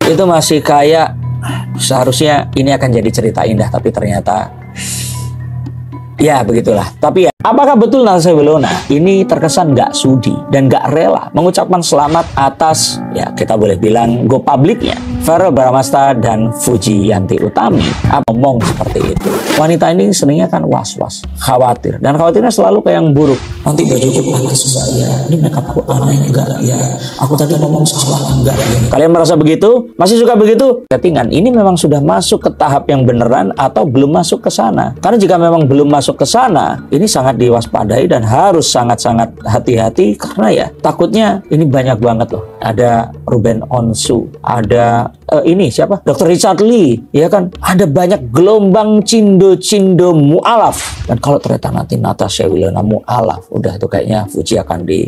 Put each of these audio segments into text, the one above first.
Itu masih kayak seharusnya ini akan jadi cerita indah, tapi ternyata ya begitulah. Tapi ya, apakah betul Natasha Wilona ini terkesan nggak sudi dan nggak rela mengucapkan selamat atas, ya kita boleh bilang go publiknya Verrel Bramasta dan Fujiyanti Utami? Ngomong seperti itu. Wanita ini seringnya kan was-was, khawatir, dan khawatirnya selalu kayak yang buruk. Nanti bajuku pantas enggak ya? Ini makeupku aneh enggak ya? Aku tadi ngomong salah enggak ya? Kalian merasa begitu? Masih suka begitu? Settingan ini memang sudah masuk ke tahap yang beneran atau belum masuk ke sana? Karena jika memang belum masuk ke sana, ini sangat diwaspadai dan harus sangat-sangat hati-hati, karena ya takutnya ini banyak banget loh. Ada Ruben Onsu, ada ini siapa? Dr. Richard Lee, ya kan? Ada banyak gelombang cindo-cindo mu'alaf. Dan kalau ternyata nanti Natasha Wilona mu'alaf, udah itu kayaknya Fuji akan di...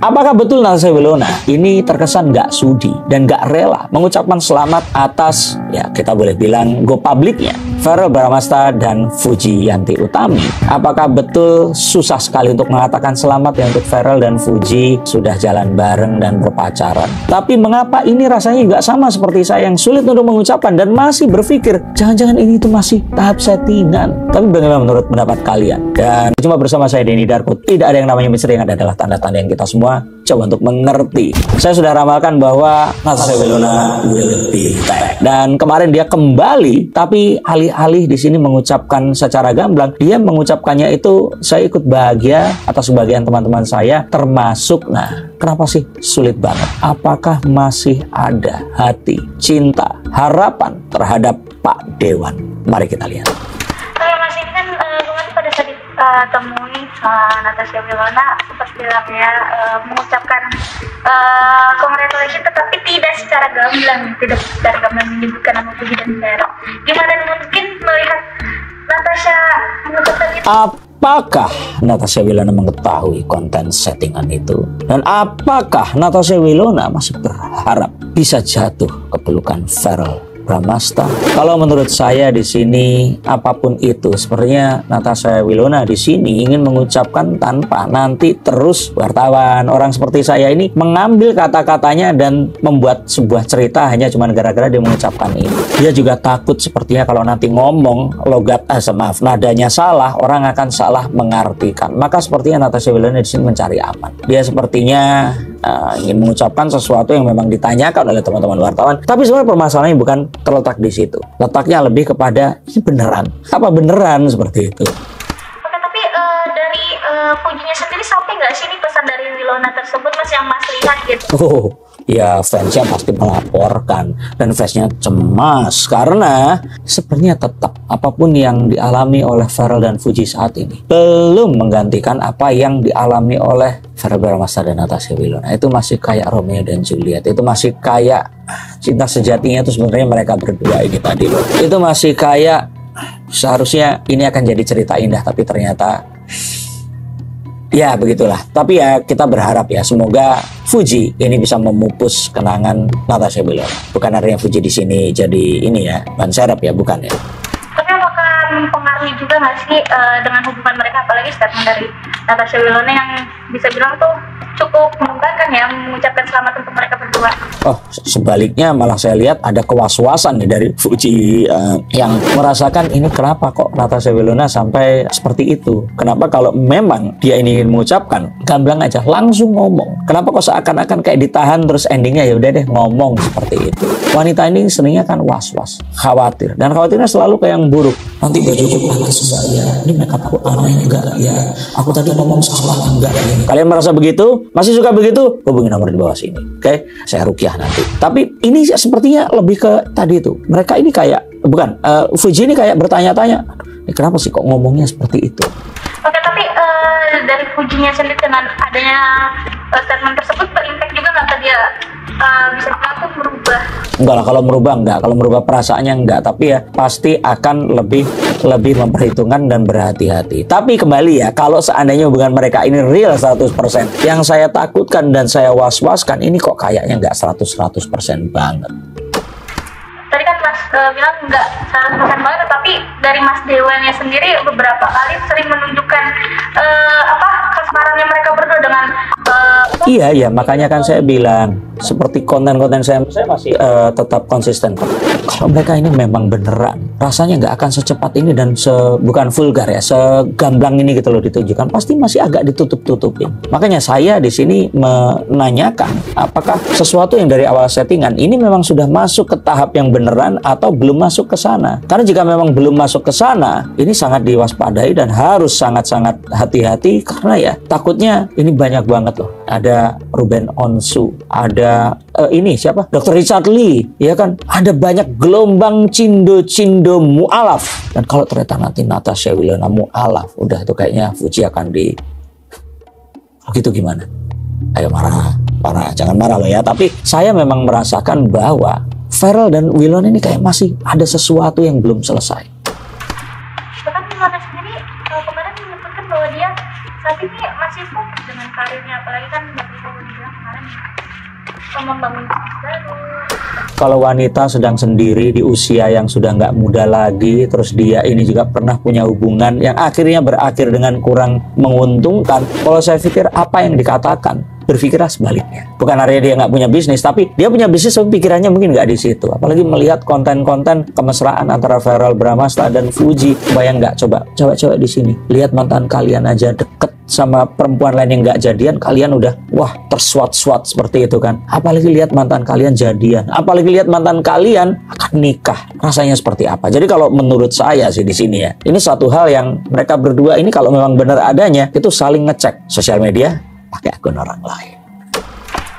Apakah betul Natasha Wilona ini terkesan nggak sudi dan nggak rela mengucapkan selamat atas, ya kita boleh bilang go publiknya Verrel Bramasta dan Fujiyanti Utami? Apakah betul susah sekali untuk mengatakan selamat ya untuk Verrel dan Fuji sudah jalan bareng dan berpacaran? Tapi mengapa ini rasanya nggak sama seperti saya yang sulit untuk mengucapkan dan masih berpikir jangan-jangan ini itu masih tahap settingan? Tapi bagaimana menurut pendapat kalian? Dan cuma bersama saya Denny Darko, tidak ada yang namanya misteri, yang ada adalah tanda-tanda yang kita semua coba untuk mengerti. Saya sudah ramalkan bahwa Natasha Wilona will be back. Dan kemarin dia kembali, tapi alih-alih di sini mengucapkan secara gamblang, dia mengucapkannya itu saya ikut bahagia atas kebahagiaan teman-teman saya, termasuk, nah kenapa sih sulit banget? Apakah masih ada hati, cinta, harapan terhadap Pak Dewan? Mari kita lihat. Mas ini kan kemarin pada saat temui Natasha Wilona sempat bilang ya mengucapkan congratulations, tetapi tidak secara gamblang, tidak secara gamblang menyebutkan nama Fuji dan Verrel. Gimana mungkin melihat Natasha mengucapkan itu? Apakah Natasha Wilona mengetahui konten settingan itu? Dan apakah Natasha Wilona masih berharap bisa jatuh ke pelukan Verrel Bramasta? Kalau menurut saya di sini apapun itu, sepertinya Natasha Wilona di sini ingin mengucapkan tanpa nanti terus wartawan orang seperti saya ini mengambil kata-katanya dan membuat sebuah cerita hanya cuma gara-gara dia mengucapkan ini. Dia juga takut sepertinya kalau nanti ngomong logat maaf nadanya salah, orang akan salah mengartikan. Maka sepertinya Natasha Wilona di sini mencari aman. Dia sepertinya ingin mengucapkan sesuatu yang memang ditanyakan oleh teman-teman wartawan, tapi sebenarnya permasalahannya bukan terletak di situ. Letaknya lebih kepada ini beneran, apa beneran seperti itu. Oke, tapi dari Fujinya sendiri sampai nggak sih ini pesan dari Wilona tersebut, Mas, yang Mas lihat gitu? Oh ya, fansnya pasti melaporkan dan fansnya cemas karena sepertinya tetap apapun yang dialami oleh Verrel dan Fuji saat ini belum menggantikan apa yang dialami oleh Verrel Bramasta dan Natasha Wilona. Itu masih kayak Romeo dan Juliet, itu masih kayak cinta sejatinya itu sebenarnya mereka berdua ini tadi loh. Itu masih kayak seharusnya ini akan jadi cerita indah, tapi ternyata ya begitulah. Tapi ya kita berharap ya semoga Fuji ini bisa memupus kenangan Natasha Wilona. Bukan artinya Fuji di sini jadi ini ya ban serep ya, bukan ya. Tapi apakah mempengaruhi juga nggak sih dengan hubungan mereka, apalagi statement dari Natasha Wilona yang bisa bilang tuh cukup membanggakan ya, mengucapkan selamat untuk mereka berdua. Oh, sebaliknya malah saya lihat ada kewaswasan nih dari Fuji yang merasakan ini kenapa kok Natasha Wilona sampai seperti itu. Kenapa kalau memang dia ini ingin mengucapkan gamblang aja langsung ngomong. Kenapa kok seakan-akan kayak ditahan terus endingnya ya udah deh ngomong seperti itu. Wanita ini seringnya kan was-was, khawatir, dan khawatirnya selalu kayak yang buruk. Nanti bajuku pantas enggak ya? Ini makeupku aneh enggak ya? Aku tadi ngomong salah enggak ya? Kalian merasa begitu? Masih suka begitu? Hubungi nomor di bawah sini. Oke, saya rukyah nanti. Tapi ini sepertinya lebih ke tadi itu. Mereka ini kayak bukan Fuji ini kayak bertanya-tanya, kenapa sih kok ngomongnya seperti itu? Oke, tapi dari Fujinya sendiri dengan adanya statement tersebut berimpact juga nggak ke dia? Bisa bilang tuh merubah? Enggak lah, kalau merubah enggak, kalau merubah perasaannya enggak, tapi ya pasti akan lebih lebih memperhitungkan dan berhati-hati. Tapi kembali ya, kalau seandainya hubungan mereka ini real 100%, yang saya takutkan dan saya was-waskan ini kok kayaknya nggak 100% banget. Tadi kan Mas bilang nggak 100% banget, tapi dari Mas Dewannya sendiri beberapa kali sering menunjukkan kasmarannya mereka berdua dengan Iya, makanya kan saya bilang seperti konten-konten saya masih tetap konsisten. Kalau mereka ini memang beneran, rasanya nggak akan secepat ini dan bukan vulgar ya, segamblang ini gitu loh ditunjukkan. Pasti masih agak ditutup-tutupin. Makanya saya di sini menanyakan, apakah sesuatu yang dari awal settingan ini memang sudah masuk ke tahap yang beneran atau belum masuk ke sana? Karena jika memang belum masuk ke sana, ini sangat diwaspadai dan harus sangat-sangat hati-hati karena ya takutnya ini banyak banget loh. Ada Ruben Onsu, ada ini siapa? Dr. Richard Lee, ya kan? Ada banyak gelombang cindo-cindo mu'alaf. Dan kalau ternyata nanti Natasha Wilona mu'alaf, udah itu kayaknya Fuji akan di... Gitu gimana? Ayo marah, jangan marah loh ya. Tapi saya memang merasakan bahwa Farel dan Wilona ini kayak masih ada sesuatu yang belum selesai. Bahkan Wilona sendiri kemarin menyebutkan bahwa dia saat ini masih fokus dengan karirnya, apalagi kan dari dia kemarin membangun bisnis baru. Kalau wanita sedang sendiri di usia yang sudah nggak muda lagi, terus dia ini juga pernah punya hubungan yang akhirnya berakhir dengan kurang menguntungkan, kalau saya pikir apa yang dikatakan berpikirlah sebaliknya. Bukan artinya dia nggak punya bisnis, tapi dia punya bisnis tapi pikirannya mungkin nggak di situ. Apalagi melihat konten-konten kemesraan antara Verrell Bramasta dan Fuji. Bayang nggak, coba cewek-cewek di sini lihat mantan kalian aja deket sama perempuan lain yang nggak jadian, kalian udah wah tersuat-suat seperti itu kan. Apalagi lihat mantan kalian jadian, apalagi lihat mantan kalian akan nikah, rasanya seperti apa. Jadi kalau menurut saya sih di sini ya, ini satu hal yang mereka berdua ini kalau memang benar adanya itu saling ngecek sosial media pakai akun orang lain.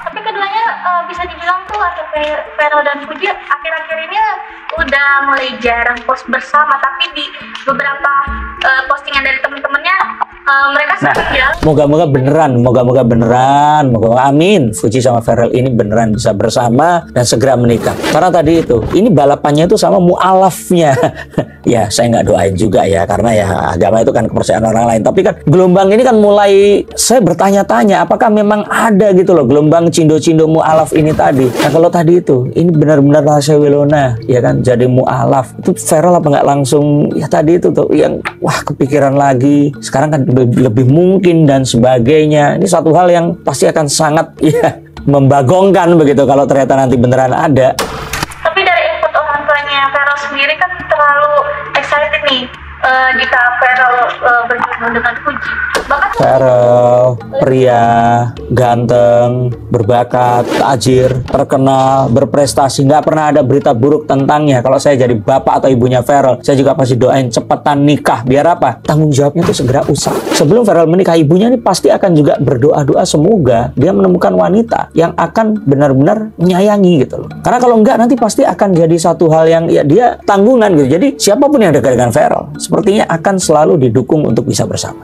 Tapi keduanya bisa dibilang tuh atau Verrell dan Fuji akhir-akhir ini udah mulai jarang post bersama, tapi di beberapa postingan dari teman-temannya mereka sering bilang moga-moga beneran, amin, Fuji sama Verrell ini beneran bisa bersama dan segera menikah. Karena tadi itu, ini balapannya itu sama mu'alafnya. Ya, saya nggak doain juga ya, karena ya agama itu kan kepercayaan orang lain. Tapi kan gelombang ini kan mulai, saya bertanya-tanya, apakah memang ada gitu loh gelombang cindo-cindo mu'alaf ini tadi. Nah kalau tadi itu, ini benar-benar Natasha Wilona, ya kan, jadi mu'alaf. Itu Verrell apa nggak langsung, ya tadi itu tuh, yang wah kepikiran lagi. Sekarang kan lebih mungkin dan sebagainya. Ini satu hal yang pasti akan sangat ya membagongkan begitu kalau ternyata nanti beneran ada. Tapi dari input orang tuanya Verrell sendiri kan terlalu excited nih jika Verrell berjodoh dengan Fuji. Bahkan Verrell, pria, ganteng, berbakat, tajir, terkenal, berprestasi, nggak pernah ada berita buruk tentangnya. Kalau saya jadi bapak atau ibunya Verrell, saya juga pasti doain cepetan nikah. Biar apa? Tanggung jawabnya itu segera usai. Sebelum Verrell menikah, ibunya ini pasti akan juga berdoa-doa semoga dia menemukan wanita yang akan benar-benar menyayangi gitu loh. Karena kalau enggak nanti pasti akan jadi satu hal yang ya dia tanggungan gitu. Jadi siapapun yang dekat dengan Verrell sepertinya akan selalu didukung untuk bisa bersama.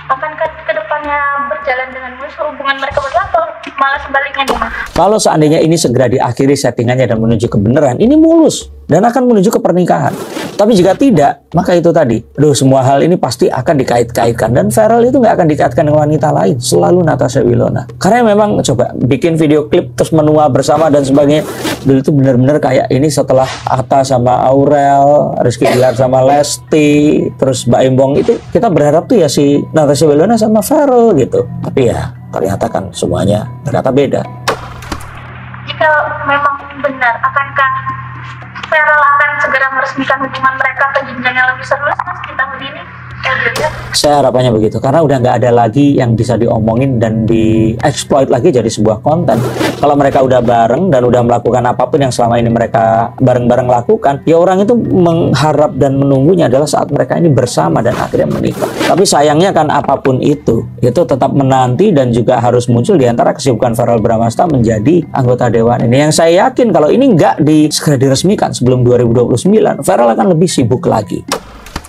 akankah kedepannya berjalan dengan mulus hubungan mereka berdua atau malah sebaliknya nih Mas? Kalau seandainya ini segera diakhiri settingannya dan menuju kebenaran, ini mulus dan akan menuju ke pernikahan. Tapi jika tidak, maka itu tadi, semua hal ini pasti akan dikait-kaitkan. Dan Verrell itu nggak akan dikaitkan dengan wanita lain, selalu Natasha Wilona. Karena memang coba bikin video klip terus menua bersama dan sebagainya, dulu itu benar-benar kayak ini setelah Atta sama Aurel, Rizky Bilar sama Lesti, terus Mbak Embong itu kita berharap tuh ya si Natasha Wilona sama Verrell gitu. Tapi ya ternyata kan semuanya ternyata beda. Jika memang benar, akankah Verrell akan segera meresmikan hubungan mereka ke jenjang yang lebih serius Mas di tahun ini? Saya harapannya begitu, karena udah nggak ada lagi yang bisa diomongin dan dieksploit lagi jadi sebuah konten. Kalau mereka udah bareng dan udah melakukan apapun yang selama ini mereka bareng-bareng lakukan, ya orang itu mengharap dan menunggunya adalah saat mereka ini bersama dan akhirnya menikah. Tapi sayangnya kan apapun itu tetap menanti dan juga harus muncul di antara kesibukan Verrell Bramasta menjadi anggota Dewan ini. Yang saya yakin kalau ini nggak segera diresmikan sebelum 2029, Verrell akan lebih sibuk lagi.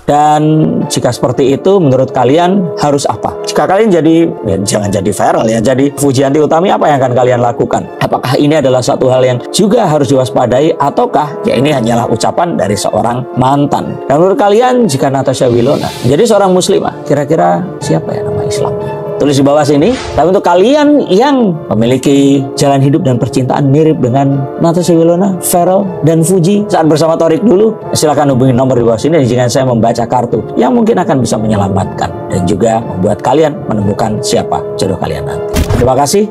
Dan jika seperti itu, menurut kalian harus apa? Jika kalian jadi, ya jangan jadi viral ya, jadi Fujianti Utami, apa yang akan kalian lakukan? Apakah ini adalah satu hal yang juga harus diwaspadai, ataukah ya ini hanyalah ucapan dari seorang mantan? Dan menurut kalian, jika Natasha Wilona jadi seorang muslimah, kira-kira siapa ya nama Islamnya? Tulis di bawah sini. Tapi untuk kalian yang memiliki jalan hidup dan percintaan mirip dengan Natasha Wilona, Pharrell, dan Fuji saat bersama Thorik dulu, silakan hubungi nomor di bawah sini jika saya membaca kartu yang mungkin akan bisa menyelamatkan dan juga membuat kalian menemukan siapa jodoh kalian nanti. Terima kasih.